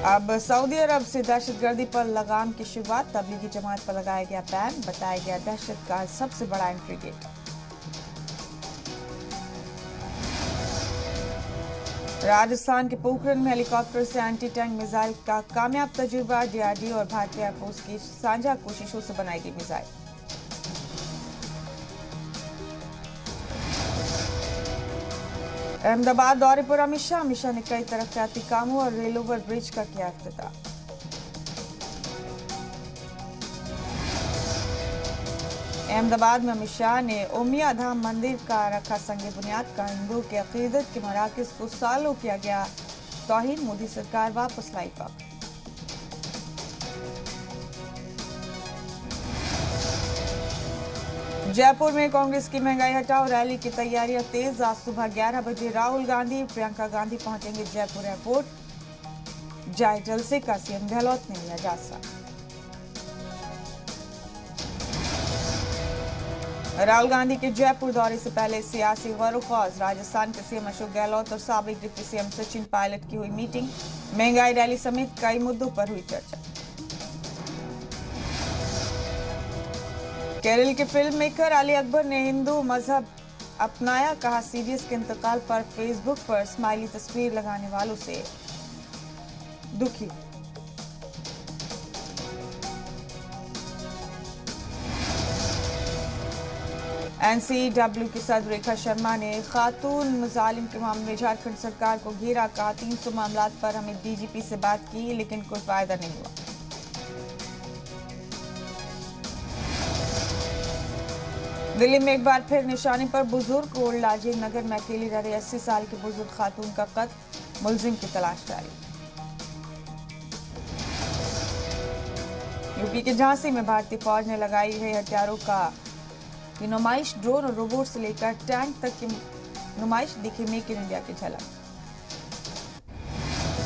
अब सऊदी अरब से दहशतगर्दी पर लगाम की शुरुआत। तबलीगी जमात पर लगाया गया बैन, बताया गया दहशत का सबसे बड़ा एंट्री गेट। राजस्थान के पोखरण में हेलीकॉप्टर से एंटी टैंक मिसाइल का कामयाब तजुर्बा। डीआरडीओ और भारतीय एयरफोर्स की साझा कोशिशों से बनाई गई मिसाइल। अहमदाबाद दौरे पर अमित शाह ने कई तरक्याती कामों और रेल ओवर ब्रिज का किया इफ्तिताह। अहमदाबाद में अमित शाह ने ओमिया धाम मंदिर का रखा संगे बुनियाद का। हिंदुओं के अकीदत के मराकज़ को सालों किया गया तौहीन। मोदी सरकार वापस लाई वक्त। जयपुर में कांग्रेस की महंगाई हटाओ रैली की तैयारियां तेज। आज सुबह 11 बजे राहुल गांधी प्रियंका गांधी पहुंचेंगे जयपुर एयरपोर्ट। जाए जलसे का सीएम गहलोत ने लिया जायजा। राहुल गांधी के जयपुर दौरे से पहले सियासी गौर-व-खौज। राजस्थान के सीएम अशोक गहलोत और साबिक डिप्टी सीएम सचिन पायलट की हुई मीटिंग। महंगाई रैली समेत कई मुद्दों पर हुई चर्चा। केरल के फिल्म मेकर अली अकबर ने हिंदू मजहब अपनाया। कहा सीडीएस के इंतकाल पर फेसबुक पर स्माइली तस्वीर लगाने वालों से दुखी। एनसीडब्ल्यू की सदर रेखा शर्मा ने खातून मुजालिम के मामले में झारखंड सरकार को घेरा। कहा 300 मामलात पर हमें डीजीपी से बात की लेकिन कोई फायदा नहीं हुआ। दिल्ली में एक बार फिर निशाने पर बुजुर्ग। ओल्ड लाजिन नगर में अकेली रह रही 80 साल की बुजुर्ग खातून का कत्ल। मुलजिम की तलाश जारी। यूपी के झांसी में भारतीय फौज ने लगाई है हथियारों की नुमाइश। ड्रोन और रोबोट से लेकर टैंक तक की नुमाइश। दिखी मेक इन इंडिया की झलक।